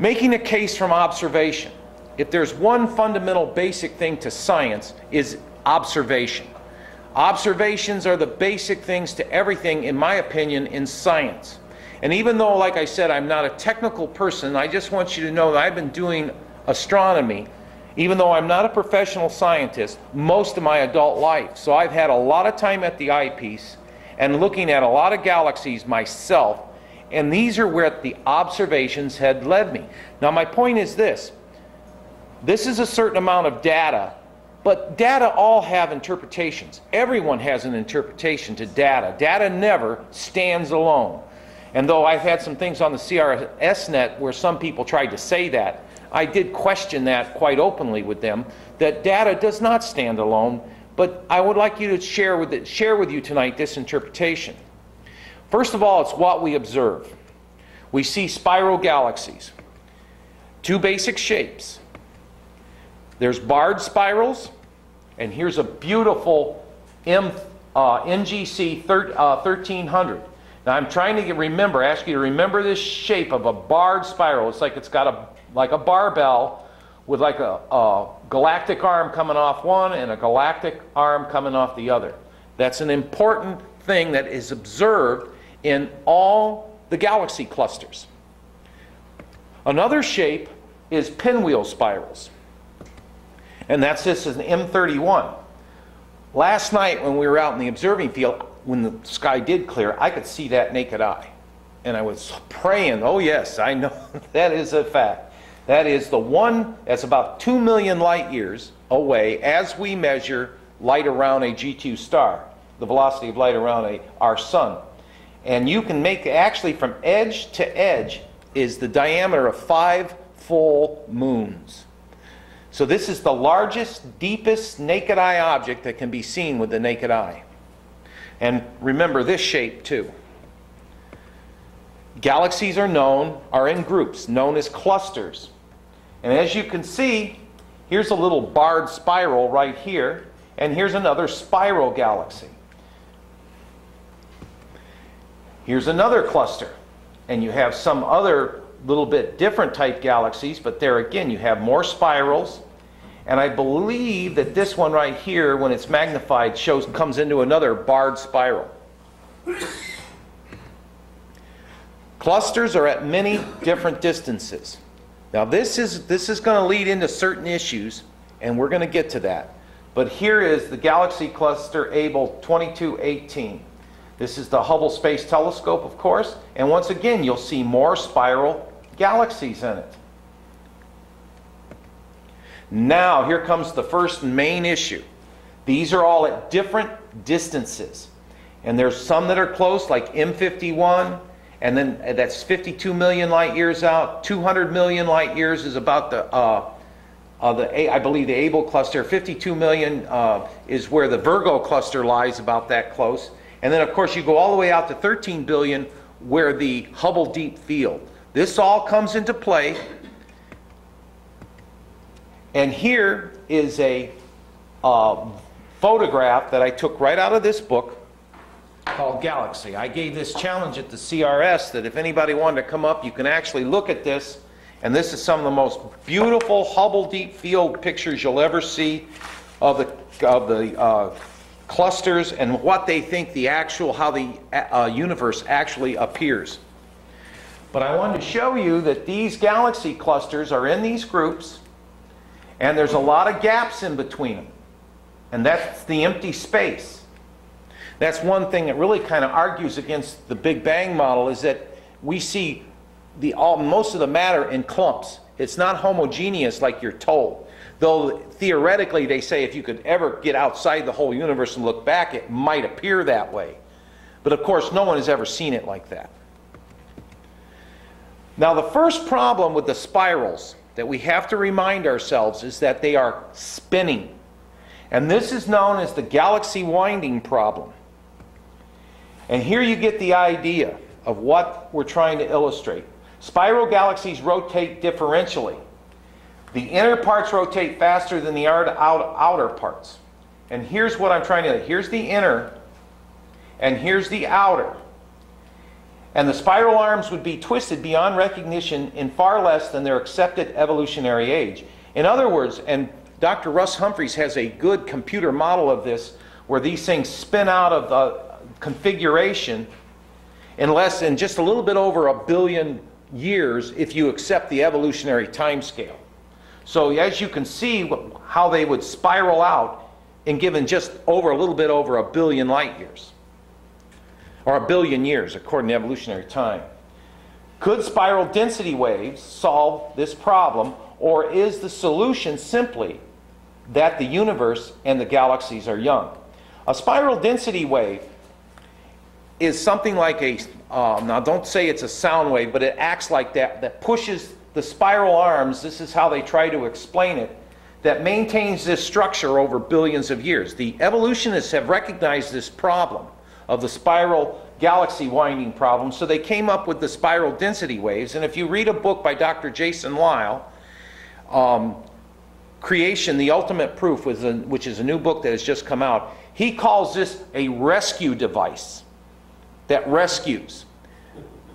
Making a case from observation. If there's one fundamental basic thing to science, is observation. Observations are the basic things to everything, in my opinion, in science. And even though, like I said, I'm not a technical person, I just want you to know that I've been doing astronomy, even though I'm not a professional scientist, most of my adult life. So I've had a lot of time at the eyepiece and looking at a lot of galaxies myself, and these are where the observations had led me. Now my point is this. This is a certain amount of data, but data all have interpretations. Everyone has an interpretation to data. Data never stands alone. And though I've had some things on the CRSnet where some people tried to say that, I did question that quite openly with them, that data does not stand alone, but I would like you to share with you tonight this interpretation. First of all, it's what we observe. We see spiral galaxies. Two basic shapes. There's barred spirals, and here's a beautiful NGC 1300. Now I'm trying to ask you to remember this shape of a barred spiral. It's like it's got like a barbell with like a galactic arm coming off one and a galactic arm coming off the other. That's an important thing that is observed in all the galaxy clusters. Another shape is pinwheel spirals. And that's this is an M31. Last night when we were out in the observing field, when the sky did clear, I could see that naked eye. And I was praying, oh yes, I know that is a fact. That is the one that's about 2 million light years away as we measure light around a G2 star, the velocity of light around our sun. And you can make, actually from edge to edge, is the diameter of 5 full moons. So this is the largest, deepest naked eye object that can be seen with the naked eye. And remember this shape too. Galaxies are in groups, known as clusters. And as you can see, here's a little barred spiral right here, and here's another spiral galaxy. Here's another cluster, and you have some other little bit different type galaxies, but there again you have more spirals, and I believe that this one right here, when it's magnified, comes into another barred spiral. Clusters are at many different distances. Now this is going to lead into certain issues, and we're going to get to that. But here is the galaxy cluster Abell 2218. This is the Hubble Space Telescope, of course, and once again you'll see more spiral galaxies in it. Now here comes the first main issue. These are all at different distances, and there's some that are close, like M51, and then that's 52 million light years out. 200 million light years is about I believe the Abell cluster. 52 million is where the Virgo cluster lies, about that close. And then of course you go all the way out to 13 billion where the Hubble Deep Field. This all comes into play. And here is a photograph that I took right out of this book called Galaxy. I gave this challenge at the CRS that if anybody wanted to come up, you can actually look at this. And this is some of the most beautiful Hubble Deep Field pictures you'll ever see of the clusters and what they think how the universe actually appears. But I wanted to show you that these galaxy clusters are in these groups, and there's a lot of gaps in between them. And that's the empty space. That's one thing that really kind of argues against the Big Bang model, is that we see most of the matter in clumps. It's not homogeneous like you're told. Though theoretically they say if you could ever get outside the whole universe and look back, it might appear that way. But of course no one has ever seen it like that. Now the first problem with the spirals that we have to remind ourselves is that they are spinning. And this is known as the galaxy winding problem. And here you get the idea of what we're trying to illustrate. Spiral galaxies rotate differentially. The inner parts rotate faster than the outer parts. And here's what I'm trying to do. Here's the inner, and here's the outer. And the spiral arms would be twisted beyond recognition in far less than their accepted evolutionary age. In other words, and Dr. Russ Humphreys has a good computer model of this, where these things spin out of the configuration in less than just a little bit over 1 billion years if you accept the evolutionary time scale. So as you can see how they would spiral out in given just over a little bit over 1 billion light years. Or 1 billion years, according to evolutionary time. Could spiral density waves solve this problem, or is the solution simply that the universe and the galaxies are young? A spiral density wave is something like a, now don't say it's a sound wave, but it acts like that pushes the spiral arms, this is how they try to explain it, that maintains this structure over billions of years. The evolutionists have recognized this problem of the spiral galaxy winding problem, so they came up with the spiral density waves. And if you read a book by Dr. Jason Lisle, Creation, the Ultimate Proof, which is a new book that has just come out, he calls this a rescue device that rescues.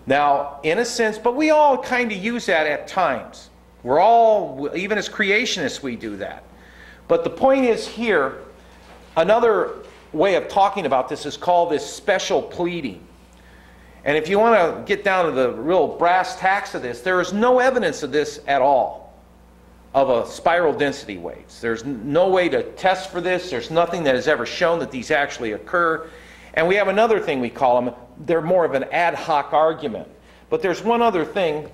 Now, in a sense, but we all kind of use that at times. We're all, even as creationists, we do that. But the point is here, another way of talking about this is called this special pleading. And if you want to get down to the real brass tacks of this, there is no evidence of this at all, of a spiral density waves. There's no way to test for this. There's nothing that has ever shown that these actually occur. And we have another thing we call them, they're more of an ad hoc argument. But there's one other thing.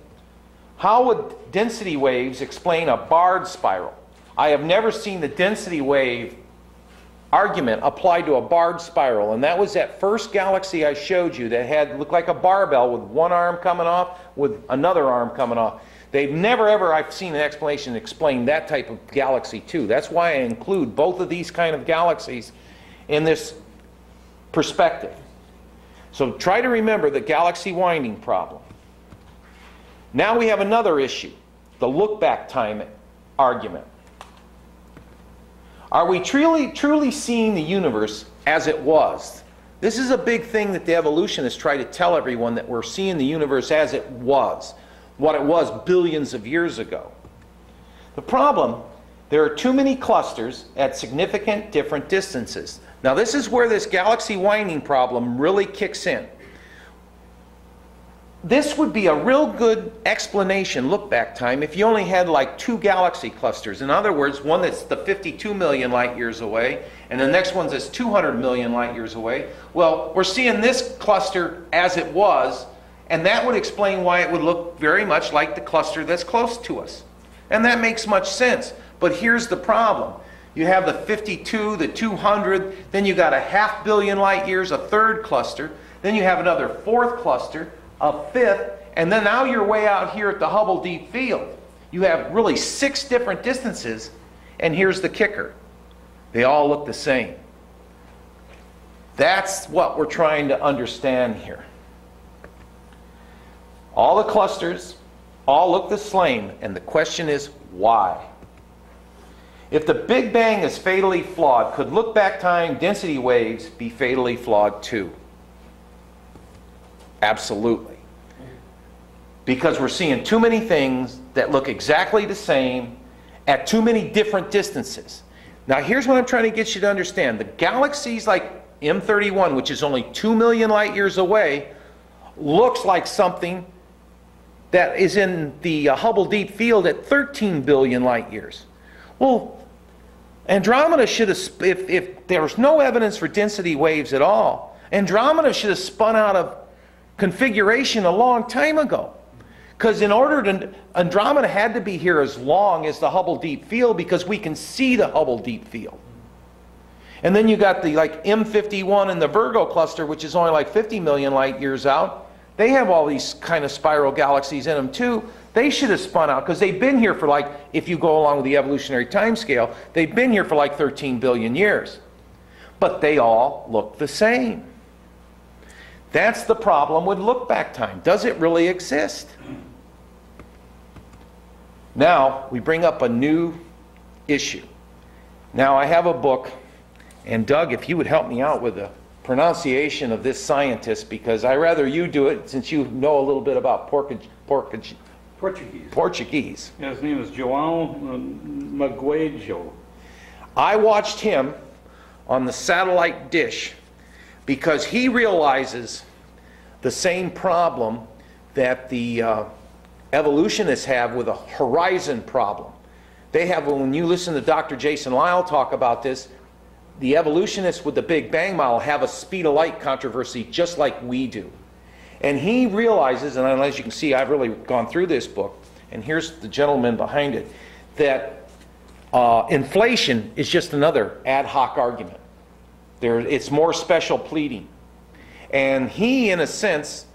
How would density waves explain a barred spiral? I have never seen the density wave argument applied to a barred spiral, and that was that first galaxy I showed you that looked like a barbell with one arm coming off with another arm coming off. They've never ever, I've seen an explanation explain that type of galaxy too. That's why I include both of these kind of galaxies in this perspective. So try to remember the galaxy winding problem. Now we have another issue, the look-back time argument. Are we truly seeing the universe as it was? This is a big thing that the evolutionists try to tell everyone, that we're seeing the universe as it was, what it was billions of years ago. The problem, there are too many clusters at significant different distances. Now this is where this galaxy winding problem really kicks in. This would be a real good explanation, look back time, if you only had like 2 galaxy clusters. In other words, one that's the 52 million light years away, and the next one's that's 200 million light years away. Well, we're seeing this cluster as it was, and that would explain why it would look very much like the cluster that's close to us. And that makes much sense. But here's the problem. You have the 52, the 200, then you got a 500 million light years, a third cluster, then you have another 4th cluster, a 5th, and then now you're way out here at the Hubble Deep Field. You have really 6 different distances, and here's the kicker. They all look the same. That's what we're trying to understand here. All the clusters all look the same, and the question is why? If the Big Bang is fatally flawed, could look-back time density waves be fatally flawed too? Absolutely. Because we're seeing too many things that look exactly the same at too many different distances. Now here's what I'm trying to get you to understand. The galaxies like M31, which is only 2 million light years away, looks like something that is in the Hubble Deep Field at 13 billion light years. Well, Andromeda should have, if there was no evidence for density waves at all, Andromeda should have spun out of configuration a long time ago. Because in order to, Andromeda had to be here as long as the Hubble Deep Field, because we can see the Hubble Deep Field. And then you got the like M51 and the Virgo cluster, which is only like 50 million light years out. They have all these kind of spiral galaxies in them too. They should have spun out, because they've been here for like, if you go along with the evolutionary time scale, they've been here for like 13 billion years. But they all look the same. That's the problem with look-back time. Does it really exist? Now, we bring up a new issue. Now, I have a book, and Doug, if you would help me out with the pronunciation of this scientist, because I rather you do it since you know a little bit about Portuguese. Portuguese. Yeah, his name is João Maguejo. I watched him on the satellite dish because he realizes the same problem that the evolutionists have with a horizon problem. They have, when you listen to Dr. Jason Lisle talk about this, the evolutionists with the Big Bang model have a speed of light controversy just like we do. And he realizes, and as you can see, I've really gone through this book, and here's the gentleman behind it, that inflation is just another ad hoc argument. It's more special pleading. And he, in a sense,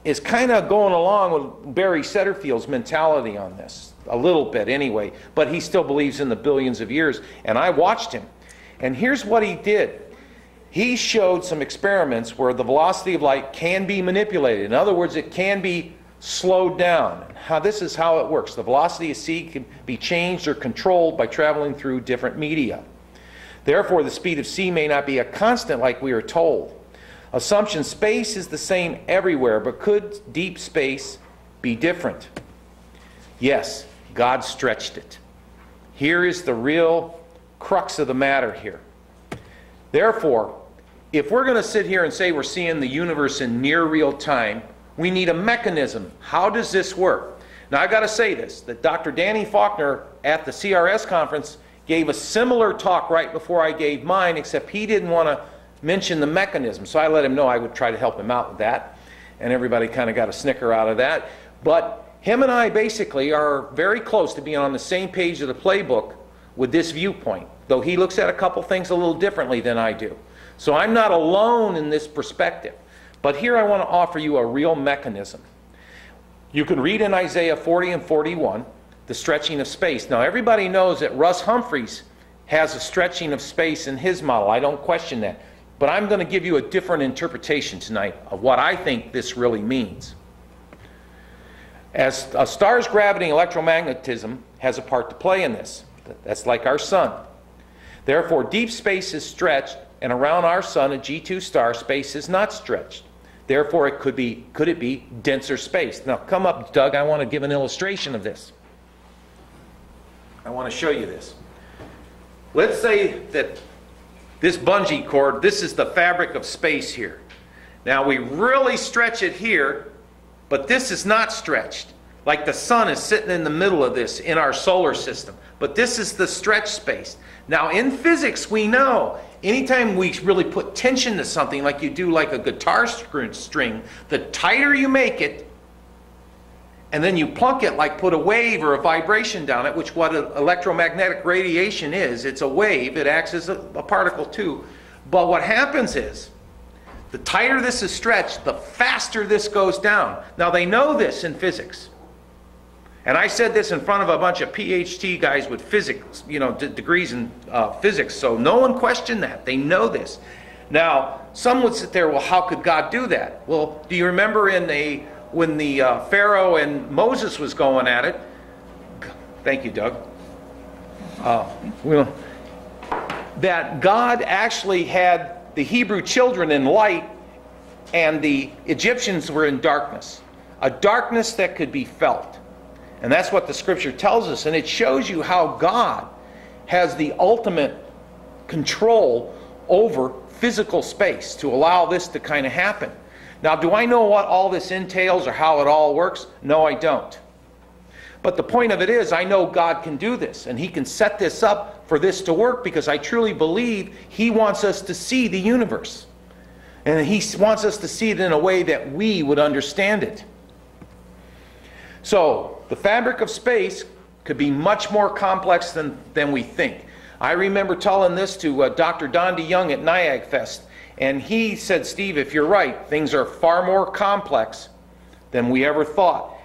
is kind of going along with Barry Setterfield's mentality on this, a little bit anyway, but he still believes in the billions of years. And I watched him. And here's what he did. He showed some experiments where the velocity of light can be manipulated. In other words, it can be slowed down. This is how it works. The velocity of c can be changed or controlled by traveling through different media. Therefore, the speed of c may not be a constant like we are told. Assumption space is the same everywhere, but could deep space be different? Yes, God stretched it. Here is the real crux of the matter here. Therefore, if we're going to sit here and say we're seeing the universe in near real time, we need a mechanism. How does this work? Now, I've got to say this, that Dr. Danny Faulkner at the CRS conference gave a similar talk right before I gave mine, except he didn't want to mention the mechanism. So I let him know I would try to help him out with that. And everybody kind of got a snicker out of that. But him and I basically are very close to being on the same page of the playbook with this viewpoint, though he looks at a couple things a little differently than I do. So I'm not alone in this perspective. But here I want to offer you a real mechanism. You can read in Isaiah 40 and 41, the stretching of space. Now everybody knows that Russ Humphreys has a stretching of space in his model. I don't question that. But I'm going to give you a different interpretation tonight of what I think this really means. As a star's gravity and electromagnetism has a part to play in this. That's like our sun. Therefore, deep space is stretched, and around our sun, a G2 star, space is not stretched. Therefore, could it be denser space? Now, come up, Doug. I want to give an illustration of this. I want to show you this. Let's say that this bungee cord, this is the fabric of space here. Now, we really stretch it here, but this is not stretched. Like the sun is sitting in the middle of this in our solar system. But this is the stretch space. Now in physics we know anytime we really put tension to something like you do like a guitar string, the tighter you make it and then you plunk it like put a wave or a vibration down it, which what electromagnetic radiation is, it's a wave, it acts as a particle too. But what happens is the tighter this is stretched, the faster this goes down. Now they know this in physics. And I said this in front of a bunch of PhD guys with physics, degrees in physics, so no one questioned that. They know this. Now, some would sit there, well, how could God do that? Well, do you remember when the Pharaoh and Moses was going at it? Thank you, Doug. That God actually had the Hebrew children in light and the Egyptians were in darkness. A darkness that could be felt. And that's what the scripture tells us. And it shows you how God has the ultimate control over physical space to allow this to kind of happen. Now, do I know what all this entails or how it all works? No, I don't. But the point of it is, I know God can do this. And He can set this up for this to work because I truly believe He wants us to see the universe. And He wants us to see it in a way that we would understand it. So, the fabric of space could be much more complex than we think. I remember telling this to Dr. Don DeYoung at NIAG Fest, and he said, Steve, if you're right, things are far more complex than we ever thought.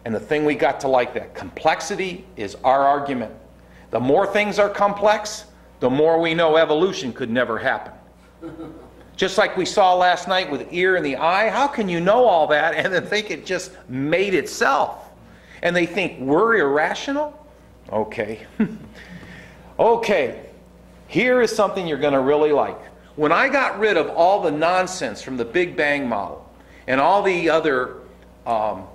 And the thing we got to like that, complexity is our argument. The more things are complex, the more we know evolution could never happen. Just like we saw last night with ear and the eye, how can you know all that and then think it just made itself? And they think we're irrational? Okay. Okay. Here is something you're going to really like. When I got rid of all the nonsense from the Big Bang model and all the other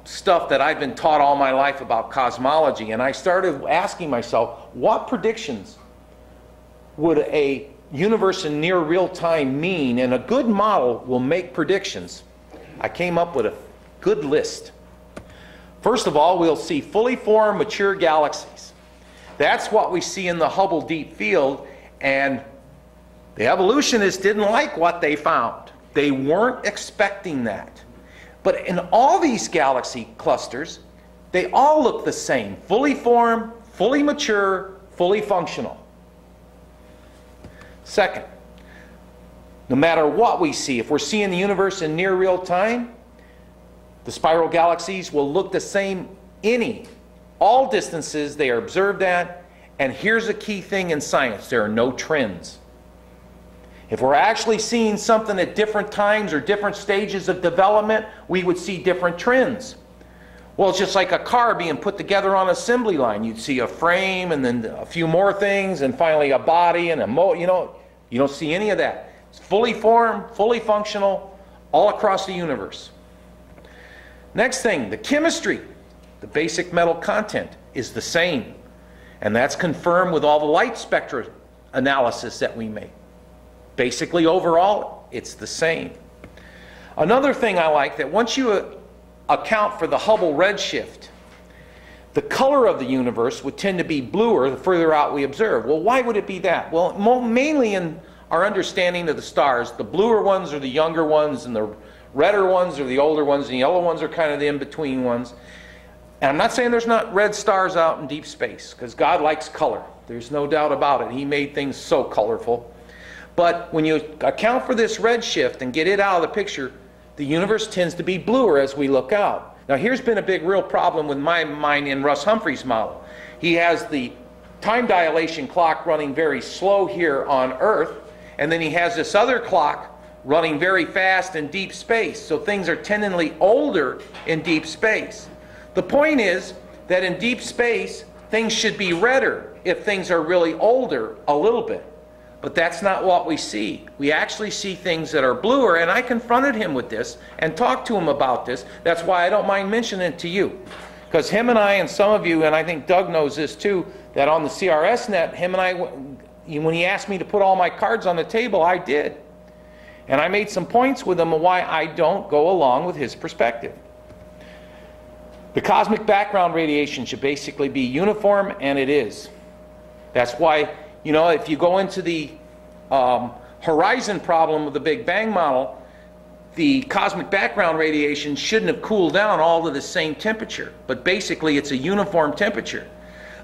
stuff that I've been taught all my life about cosmology, and I started asking myself, what predictions would a universe in near real time mean? And a good model will make predictions. I came up with a good list. First of all, we'll see fully formed, mature galaxies. That's what we see in the Hubble Deep Field, and the evolutionists didn't like what they found. They weren't expecting that. But in all these galaxy clusters, they all look the same. Fully formed, fully mature, fully functional. Second, no matter what we see, if we're seeing the universe in near real time, the spiral galaxies will look the same all distances they are observed at. And here's a key thing in science: there are no trends. If we're actually seeing something at different times or different stages of development, we would see different trends. Well, it's just like a car being put together on an assembly line. You'd see a frame and then a few more things and finally a body and a motor. You don't see any of that. It's fully formed, fully functional, all across the universe. Next thing, the chemistry, the basic metal content is the same. And that's confirmed with all the light spectra analysis that we make. Basically, overall, it's the same. Another thing I like, that once you account for the Hubble redshift, the color of the universe would tend to be bluer the further out we observe. Well, why would it be that? Well, mainly in our understanding of the stars, the bluer ones are the younger ones, and the redder ones are the older ones, and the yellow ones are kind of the in-between ones. And I'm not saying there's not red stars out in deep space, because God likes color. There's no doubt about it. He made things so colorful. But when you account for this redshift and get it out of the picture, the universe tends to be bluer as we look out. Now, here's been a big real problem with my mind in Russ Humphrey's model. He has the time dilation clock running very slow here on Earth, and then he has this other clock running very fast in deep space. So things are tendingly older in deep space. The point is that in deep space, things should be redder if things are really older a little bit. But that's not what we see. We actually see things that are bluer, and I confronted him with this and talked to him about this. That's why I don't mind mentioning it to you. Because him and I, and some of you, and I think Doug knows this too, that on the CRS net, him and I, when he asked me to put all my cards on the table, I did. And I made some points with him on why I don't go along with his perspective. The cosmic background radiation should basically be uniform, and it is. That's why, if you go into the horizon problem of the Big Bang model, the cosmic background radiation shouldn't have cooled down all to the same temperature. But basically, it's a uniform temperature.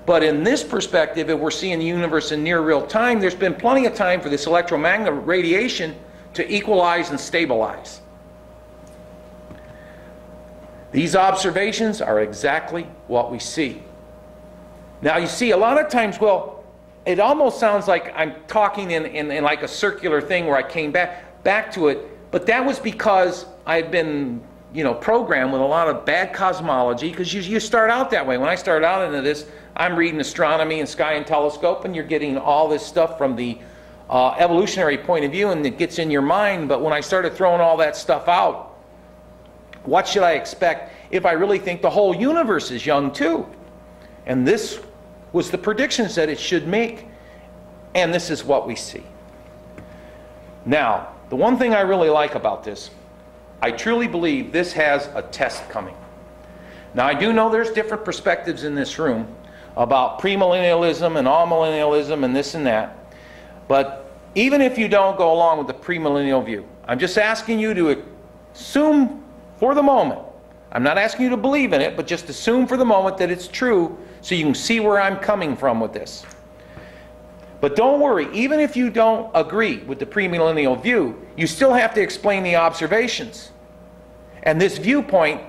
But in this perspective, if we're seeing the universe in near real time, there's been plenty of time for this electromagnetic radiation to equalize and stabilize. These observations are exactly what we see. Now, you see, a lot of times, well, it almost sounds like I'm talking in like a circular thing where I came back to it, but that was because I've been, programmed with a lot of bad cosmology, because you start out that way. When I started out into this, I'm reading astronomy and sky and telescope, and you're getting all this stuff from the evolutionary point of view, and it gets in your mind. But when I started throwing all that stuff out, what should I expect if I really think the whole universe is young too? And this was the predictions that it should make, and this is what we see. Now, the one thing I really like about this, I truly believe this has a test coming. Now, I do know there's different perspectives in this room about premillennialism and amillennialism and this and that, but even if you don't go along with the premillennial view, I'm just asking you to assume for the moment, I'm not asking you to believe in it, but just assume for the moment that it's true so you can see where I'm coming from with this. But don't worry, even if you don't agree with the premillennial view, you still have to explain the observations. And this viewpoint,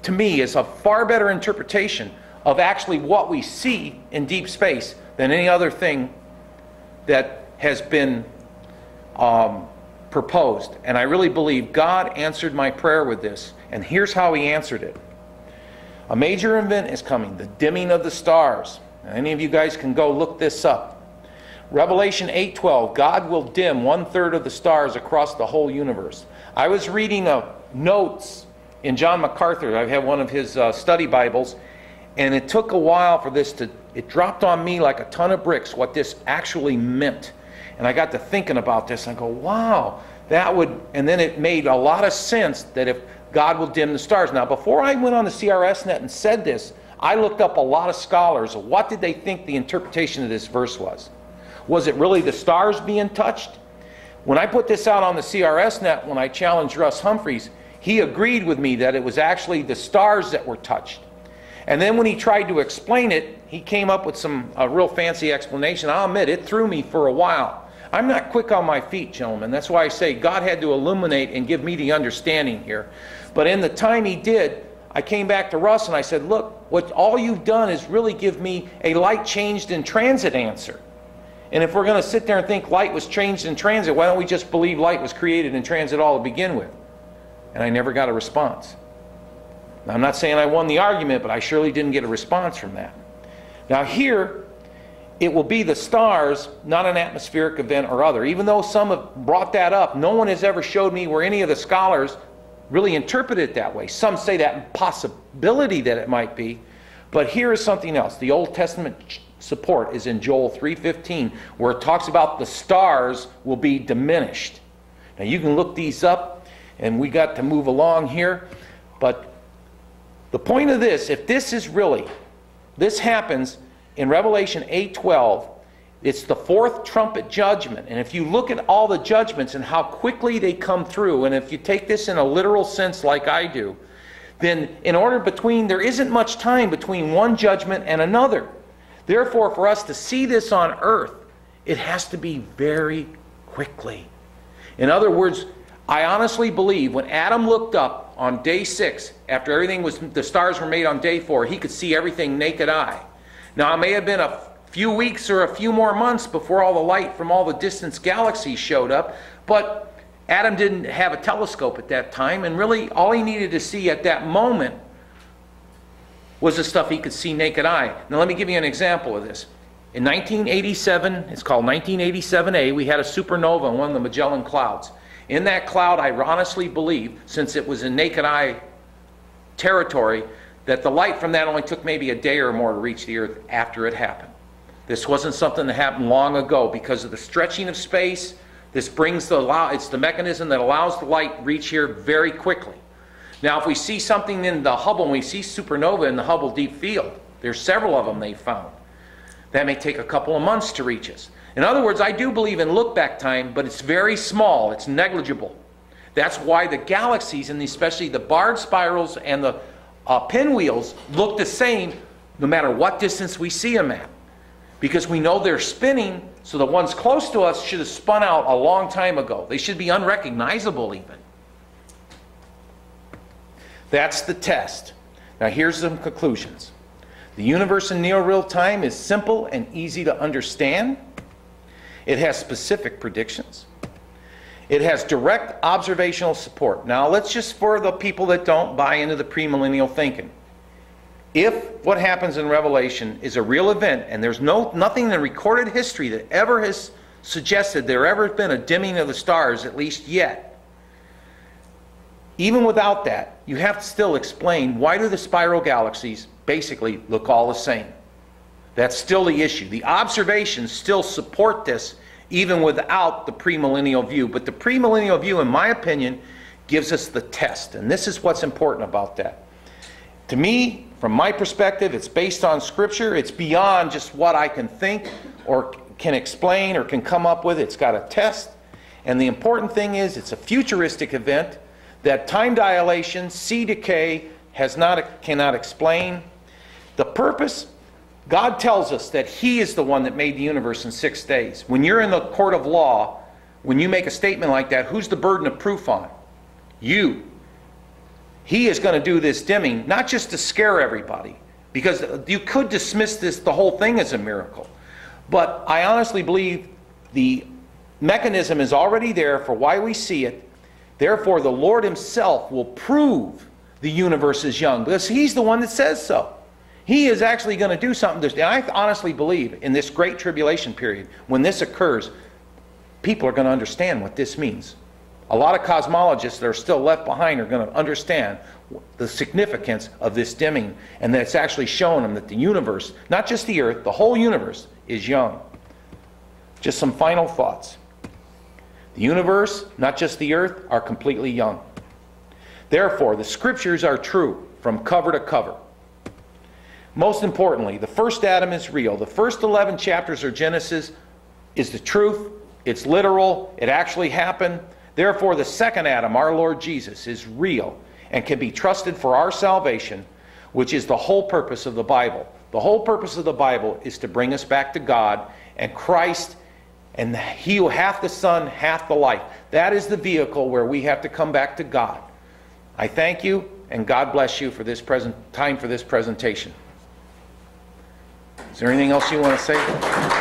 to me, is a far better interpretation of actually what we see in deep space than any other thing that has been proposed. And I really believe God answered my prayer with this. And here's how he answered it. A major event is coming, the dimming of the stars. Now, any of you guys can go look this up. Revelation 8:12, God will dim 1/3 of the stars across the whole universe. I was reading notes in John MacArthur. I have one of his study Bibles, and it took a while for this to, it dropped on me like a ton of bricks what this actually meant. And I got to thinking about this, and I go, wow, that would, and then it made a lot of sense that if God will dim the stars. Now, before I went on the CRSnet and said this, I looked up a lot of scholars. What did they think the interpretation of this verse was? Was it really the stars being touched? When I put this out on the CRSnet, when I challenged Russ Humphreys, he agreed with me that it was actually the stars that were touched. And then when he tried to explain it, he came up with a real fancy explanation. I'll admit, it threw me for a while. I'm not quick on my feet, gentlemen. That's why I say God had to illuminate and give me the understanding here. But in the time he did, I came back to Russ and I said, look, what all you've done is really give me a light changed in transit answer. And if we're going to sit there and think light was changed in transit, why don't we just believe light was created in transit all to begin with? And I never got a response. Now, I'm not saying I won the argument, but I surely didn't get a response from that. Now here, it will be the stars, not an atmospheric event or other. Even though some have brought that up, no one has ever showed me where any of the scholars really interpret it that way. Some say that possibility that it might be. But here is something else. The Old Testament support is in Joel 3:15, where it talks about the stars will be diminished. Now you can look these up, and we got to move along here. But the point of this, if this is really, this happens in Revelation 8:12, it's the fourth trumpet judgment. And if you look at all the judgments and how quickly they come through, and if you take this in a literal sense like I do, then there isn't much time between one judgment and another. Therefore, for us to see this on earth, it has to be very quickly. In other words, I honestly believe when Adam looked up on day 6, after everything was, the stars were made on day 4, he could see everything naked eye. Now, it may have been a few weeks or a few more months before all the light from all the distant galaxies showed up, but Adam didn't have a telescope at that time, and really all he needed to see at that moment was the stuff he could see naked eye. Now let me give you an example of this. In 1987, it's called 1987A, we had a supernova in one of the Magellan clouds. In that cloud, I honestly believe, since it was in naked eye territory, that the light from that only took maybe a day or more to reach the Earth after it happened. This wasn't something that happened long ago because of the stretching of space. This brings it's the mechanism that allows the light to reach here very quickly. Now, if we see something in the Hubble, and we see supernova in the Hubble Deep Field, there's several of them they've found. That may take a couple of months to reach us. In other words, I do believe in look-back time, but it's very small, it's negligible. That's why the galaxies, and especially the barred spirals and the pinwheels, look the same no matter what distance we see them at. Because we know they're spinning, so the ones close to us should have spun out a long time ago. They should be unrecognizable even. That's the test. Now here's some conclusions. The universe in near-real time is simple and easy to understand. It has specific predictions. It has direct observational support. Now let's just, for the people that don't buy into the premillennial thinking, if what happens in Revelation is a real event, and there's nothing in recorded history that ever has suggested there ever has been a dimming of the stars, at least yet, even without that, you have to still explain why do the spiral galaxies basically look all the same. That's still the issue. The observations still support this even without the premillennial view. But the premillennial view, in my opinion, gives us the test. And this is what's important about that. To me, from my perspective, it's based on Scripture. It's beyond just what I can think or can explain or can come up with. It's got a test. And the important thing is it's a futuristic event that time dilation, sea decay cannot explain. The purpose, God tells us that He is the one that made the universe in 6 days. When you're in the court of law, when you make a statement like that, who's the burden of proof on? You. He is going to do this dimming, not just to scare everybody, because you could dismiss the whole thing as a miracle. But I honestly believe the mechanism is already there for why we see it. Therefore, the Lord Himself will prove the universe is young, because He's the one that says so. He is actually going to do something. And I honestly believe in this great tribulation period, when this occurs, people are going to understand what this means. A lot of cosmologists that are still left behind are going to understand the significance of this dimming, and that it's actually showing them that the universe, not just the earth, the whole universe is young. Just some final thoughts. The universe, not just the earth, are completely young. Therefore, the scriptures are true from cover to cover. Most importantly, the first Adam is real. The first 11 chapters of Genesis is the truth. It's literal. It actually happened. Therefore, the second Adam, our Lord Jesus, is real and can be trusted for our salvation, which is the whole purpose of the Bible. The whole purpose of the Bible is to bring us back to God, and Christ, and he who hath the Son hath the life. That is the vehicle where we have to come back to God. I thank you, and God bless you for this time for this presentation. Is there anything else you want to say?